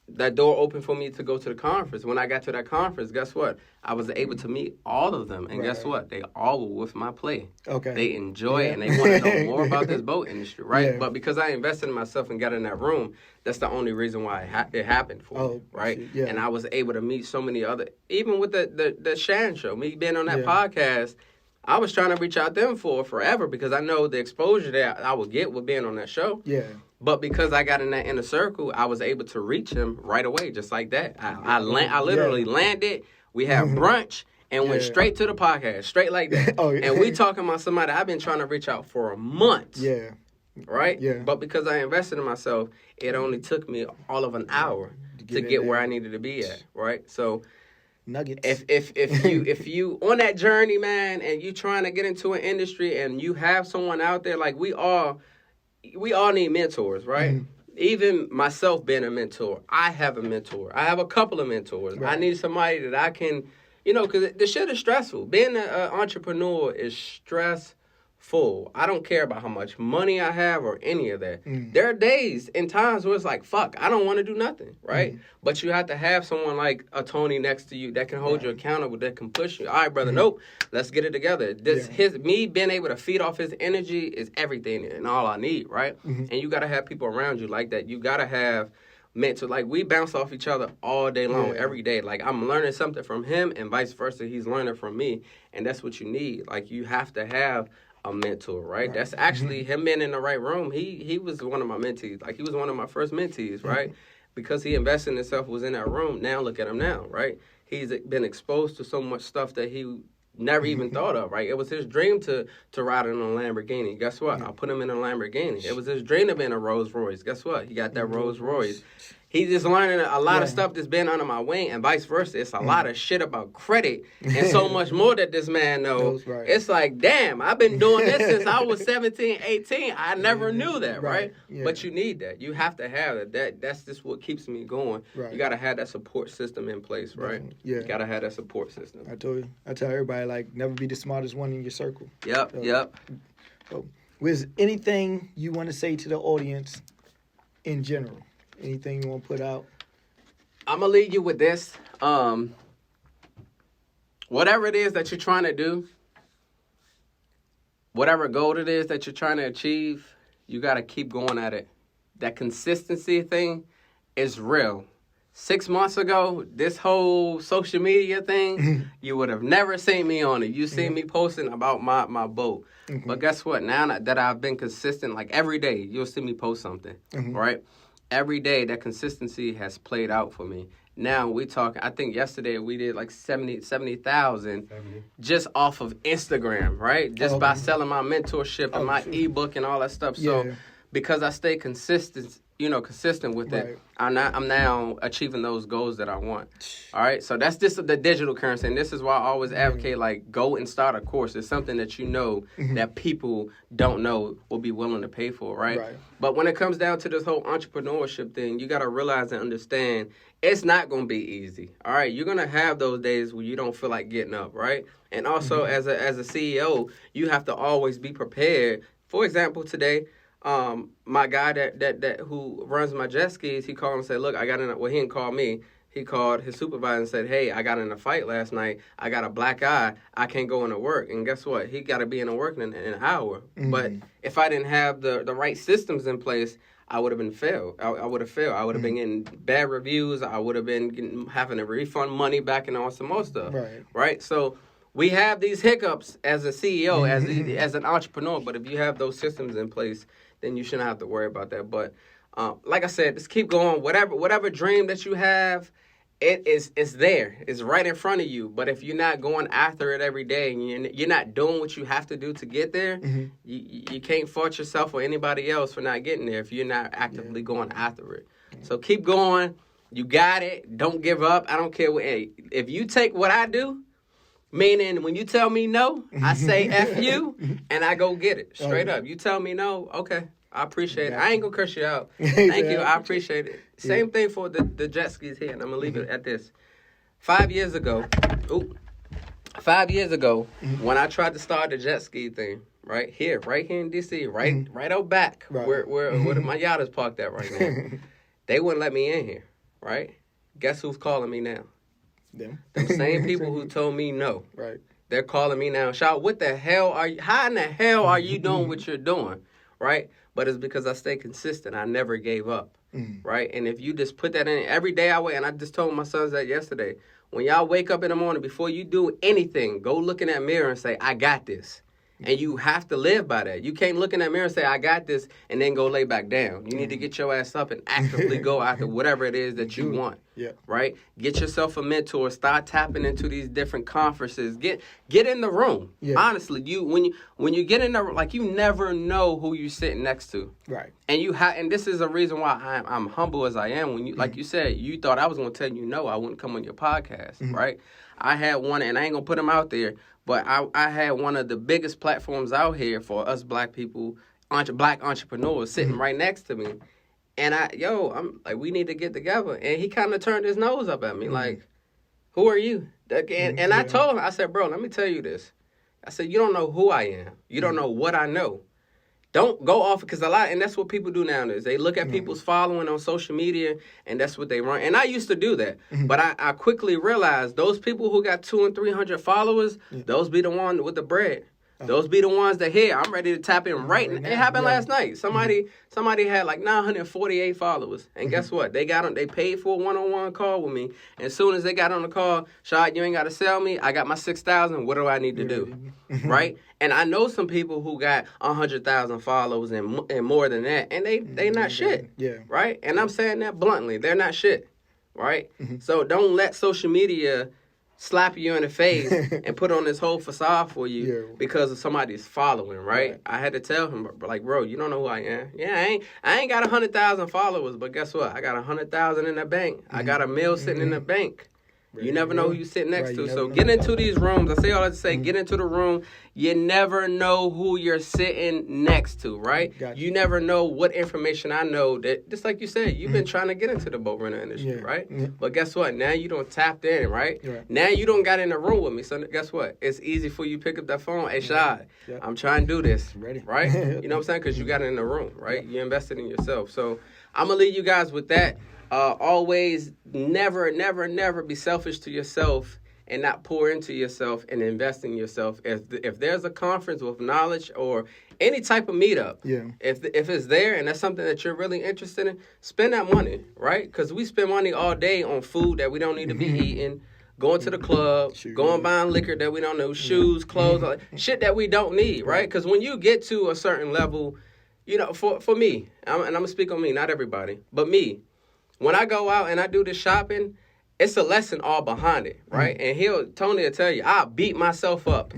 that door opened for me to go to the conference. When I got to that conference, guess what? I was able to meet all of them. And guess what? They all were with my play. They enjoy it and they want to know more about this boat industry, right? But because I invested in myself and got in that room, that's the only reason why it happened for me, right? And I was able to meet so many other, even with the Shan show, me being on that podcast, I was trying to reach out them for forever because I know the exposure that I would get with being on that show. But because I got in that inner circle, I was able to reach him right away, just like that. I literally landed. We had brunch and went straight to the podcast, straight like that. And we talking about somebody I've been trying to reach out for a month. Right? But because I invested in myself, it only took me all of an hour to get where I needed to be at. Right? So nuggets. If you on that journey, man, and you trying to get into an industry and you have someone out there, like we all need mentors, right? Even myself being a mentor, I have a mentor. I have a couple of mentors. I need somebody that I can, because the shit is stressful. Being an entrepreneur is stressful. I don't care about how much money I have or any of that. There are days and times where it's like, fuck, I don't want to do nothing, right? But you have to have someone like a Tony next to you that can hold you accountable, that can push you. All right, brother, nope, let's get it together. Me being able to feed off his energy is everything and all I need, right? And you got to have people around you like that. You got to have mentor. Like, we bounce off each other all day long, every day. Like, I'm learning something from him and vice versa. He's learning from me, and that's what you need. Like, you have to have a mentor, right? That's actually him being in the right room. He was one of my mentees. Like, he was one of my first mentees, right? Because he invested in himself, was in that room. Now look at him now, right? He's been exposed to so much stuff that he never even thought of, right? It was his dream to ride in a Lamborghini. Guess what? I put him in a Lamborghini. It was his dream to be in a Rolls Royce. Guess what? He got that Rolls Royce. He's just learning a lot of stuff that's been under my wing, and vice versa. It's a lot of shit about credit and so much more that this man knows. It's like, damn, I've been doing this since I was 17, 18. I never knew that, right? But you need that. You have to have that. That's just what keeps me going. You got to have that support system in place, right? You got to have that support system. I tell everybody, like, never be the smartest one in your circle. So, was anything you want to say to the audience in general? Anything you want to put out? I'm going to leave you with this. Whatever it is that you're trying to do, whatever goal it is that you're trying to achieve, you got to keep going at it. That consistency thing is real. 6 months ago, this whole social media thing, you would have never seen me on it. You seen me posting about my boat. But guess what? Now that I've been consistent, like every day, you'll see me post something, right? Every day, that consistency has played out for me. Now we talk. I think yesterday we did like 70,000 just off of Instagram, right? Just by selling my mentorship and my ebook and all that stuff. So because I stay consistent with it, I'm now achieving those goals that I want. All right, so that's just the digital currency, and this is why I always advocate, like, go and start a course. It's something that that people don't know will be willing to pay for, right? But when it comes down to this whole entrepreneurship thing, you got to realize and understand it's not going to be easy. All right, you're going to have those days where you don't feel like getting up, right? And also as a CEO, you have to always be prepared. For example, today, my guy that who runs my jet skis, he called and said, look, he didn't call me. He called his supervisor and said, hey, I got in a fight last night. I got a black eye. I can't go into work. And guess what? He got to be into work in an hour. But if I didn't have the right systems in place, I would have been failed. I would have failed. I would have been getting bad reviews. I would have been having to refund money back and all some more stuff. Right? So we have these hiccups as a CEO, as an entrepreneur. But if you have those systems in place, then you shouldn't have to worry about that. But like I said, just keep going. Whatever dream that you have, it's there. It's right in front of you. But if you're not going after it every day and you're not doing what you have to do to get there, you can't fault yourself or anybody else for not getting there if you're not actively going after it. So keep going. You got it. Don't give up. I don't care what. If you take what I do, meaning when you tell me no, I say F you, and I go get it. Straight up. You tell me no, okay, I appreciate it. I ain't going to curse you out. Thank you, I appreciate it. Same thing for the jet skis here, and I'm going to leave it at this. 5 years ago, when I tried to start the jet ski thing, right here in D.C., right out back, where my yacht is parked at right now, they wouldn't let me in here, right? Guess who's calling me now? Them same people who told me no. Right. They're calling me now. Shaod, what the hell are you? How in the hell are you doing what you're doing? Right. But it's because I stay consistent. I never gave up. Right. And if you just put that in every day, I wait. And I just told my sons that yesterday. When y'all wake up in the morning, before you do anything, go look in that mirror and say, I got this. And you have to live by that. You can't look in that mirror and say, I got this, and then go lay back down. You need to get your ass up and actively go after whatever it is that you want. Right? Get yourself a mentor. Start tapping into these different conferences. Get in the room. Honestly, when you get in the room, like, you never know who you're sitting next to. Right. And and this is a reason why I'm humble as I am. When you, like you said, you thought I was going to tell you no, I wouldn't come on your podcast. Right? I had one, and I ain't going to put them out there, but I had one of the biggest platforms out here for us black people, black entrepreneurs, sitting right next to me. And I'm like, we need to get together. And he kind of turned his nose up at me, like, who are you? And I told him, I said, bro, let me tell you this. I said, you don't know who I am. You don't know what I know. Don't go off, because and that's what people do nowadays. They look at people's following on social media, and that's what they run. And I used to do that, but I quickly realized those people who got 200 and 300 followers, those be the one with the bread. Those be the ones that, hey, I'm ready to tap in right now. It happened last night. Somebody had like 948 followers. And guess what? They paid for a one-on-one call with me. And as soon as they got on the call, Shaod, you ain't got to sell me. I got my 6,000. What do I need to do? Right? And I know some people who got 100,000 followers and more than that. And they not shit. Right? And I'm saying that bluntly. They're not shit. Right? So don't let social media slap you in the face and put on this whole facade for you because of somebody's following, right? I had to tell him, like, bro, you don't know who I am. Yeah, I ain't got 100,000 followers, but guess what? I got 100,000 in the bank. I got a mill sitting in the bank. You never know who you sit next to. So get into these rooms. I say all that to say, get into the room. You never know who you're sitting next to, right? You never know what information I know that, just like you said, you've been trying to get into the boat rental industry, right? But guess what? Now you don't tapped in, right? Now you don't got in the room with me. So guess what? It's easy for you to pick up that phone. Hey, Shaod, I'm trying to do this, right? You know what I'm saying? Because you got it in the room, right? You invested in yourself. So I'm going to leave you guys with that. Always never be selfish to yourself and not pour into yourself and invest in yourself. If there's a conference with knowledge or any type of meetup, if it's there and that's something that you're really interested in, spend that money, right? Because we spend money all day on food that we don't need to be eating, going to the club, going buying liquor that we don't know, shoes, clothes, all that, shit that we don't need, right? Because when you get to a certain level, you know, for me, and I'm going to speak on me, not everybody, but me, when I go out and I do the shopping, it's a lesson all behind it, right? And Tony will tell you, I beat myself up.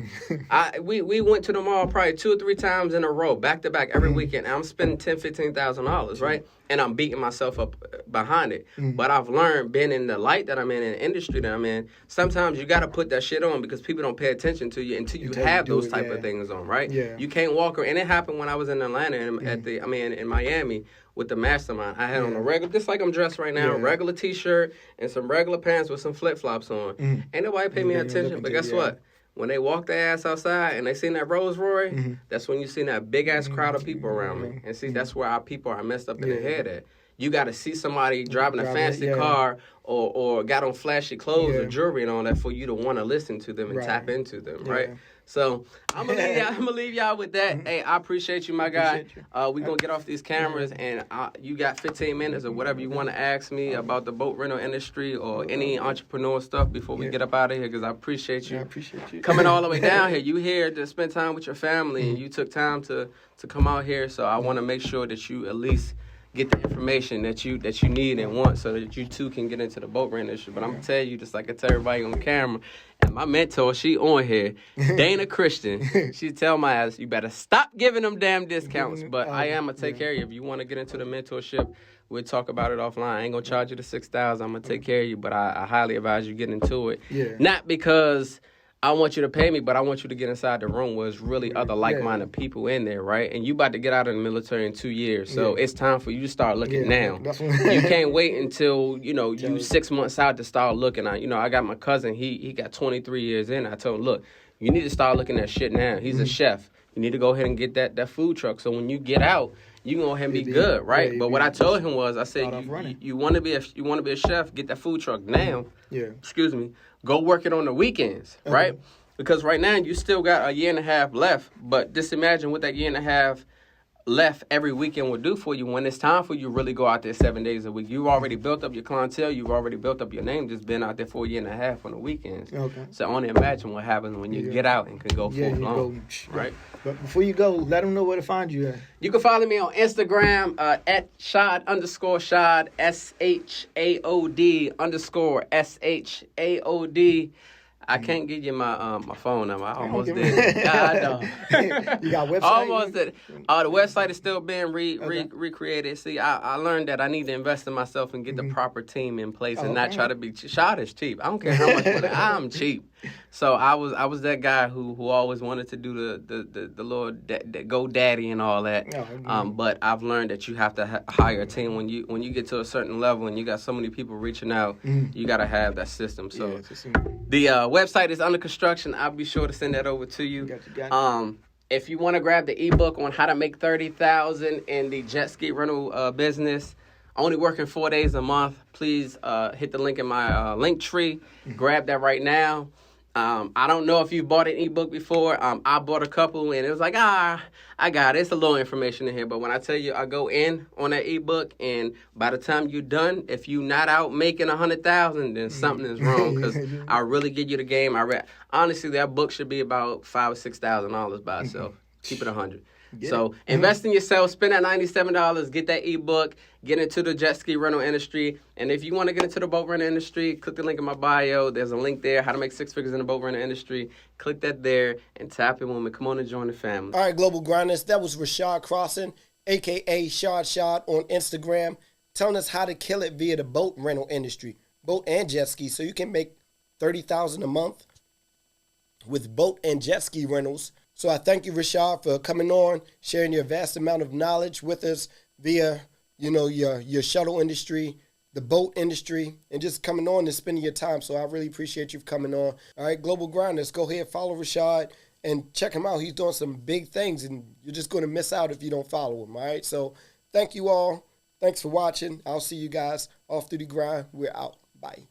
We went to the mall probably 2 or 3 times in a row, back to back, every weekend. I'm spending $10,000-$15,000, right? And I'm beating myself up behind it. But I've learned, being in the light that I'm in the industry that I'm in, sometimes you got to put that shit on because people don't pay attention to you until you have those type of things on, right? You can't walk around. And it happened when I was in Atlanta and in Miami with the mastermind. I had on a regular, just like I'm dressed right now, a regular t-shirt and some regular pants with some flip-flops on. Ain't nobody pay me attention, but guess what? When they walk their ass outside and they seen that Rolls Royce, that's when you seen that big-ass crowd of people around me. And see, that's where our people are messed up in the head at. You got to see somebody driving a fancy car or got on flashy clothes or jewelry and all that for you to want to listen to them and tap into them, right? So I'm gonna leave y'all with that. Hey, I appreciate you, my guy. We're gonna get off these cameras, and you got 15 minutes or whatever you want to ask me about the boat rental industry or any entrepreneur stuff before we get up out of here, because I appreciate you. Coming all the way down here. You here to spend time with your family, and you took time to come out here. So I want to make sure that you at least get the information that you need and want so that you too can get into the boat rental industry. But I'm going to tell you, just like I tell everybody on camera, and my mentor, she on here, Dana Christian, she tell my ass, you better stop giving them damn discounts. But I am going to take care of you. If you want to get into the mentorship, we'll talk about it offline. I ain't going to charge you the $6,000. I'm going to take care of you, but I highly advise you get into it. Not because I want you to pay me, but I want you to get inside the room where there's really other like-minded people in there, right? And you about to get out of the military in 2 years, so it's time for you to start looking now. You can't wait until, you 6 months out to start looking. I got my cousin, he got 23 years in. I told him, look, you need to start looking at shit now. He's a chef. You need to go ahead and get that food truck. So when you get out, you can go ahead and be good, right? But what I told him was, I said, you want to be a chef, get that food truck now. Excuse me. Go work it on the weekends, right? Because right now you still got a year and a half left. But just imagine what that year and a half left every weekend will do for you when it's time for you to really go out there 7 days a week. You've already built up your clientele. You've already built up your name. Just been out there for a year and a half on the weekends. So only imagine what happens when you get out and can go full blown, right? But before you go, let them know where to find you at. You can follow me on Instagram at Shaod_Shad, SHAOD_SHAOD. I can't give you my phone number. I almost did. God, no. You got a website? Almost did. The website is still being recreated. See, I learned that I need to invest in myself and get the proper team in place and not try to be cheap. Shaod is cheap. I don't care how much money. I'm cheap. So I was that guy who always wanted to do the little GoDaddy and all that. But I've learned that you have to hire a team when you get to a certain level and you got so many people reaching out. You got to have that system. So the website is under construction. I'll be sure to send that over to you. If you want to grab the ebook on how to make $30,000 in the jet ski rental business, only working 4 days a month, please hit the link in my link tree. Grab that right now. I don't know if you bought an ebook before. I bought a couple, and it was like, I got it. It's a little information in here. But when I tell you I go in on that ebook, and by the time you're done, if you're not out making $100,000, then something is wrong, because I really give you the game. Honestly, that book should be about $5,000 or $6,000 by itself. Keep it 100. So invest in yourself, spend that $97, get that ebook, get into the jet ski rental industry. And if you want to get into the boat rental industry, click the link in my bio. There's a link there, how to make 6 figures in the boat rental industry. Click that there and tap in, woman. Come on and join the family. All right, Global Grinders, that was Rashad Crossan, a.k.a. Shaod on Instagram, telling us how to kill it via the boat rental industry, boat and jet ski, so you can make $30,000 a month with boat and jet ski rentals. So I thank you, Rashad, for coming on, sharing your vast amount of knowledge with us via, your shuttle industry, the boat industry, and just coming on and spending your time. So I really appreciate you coming on. All right, Global Grinders, go ahead, follow Rashad and check him out. He's doing some big things, and you're just going to miss out if you don't follow him, all right? So thank you all. Thanks for watching. I'll see you guys off through the grind. We're out. Bye.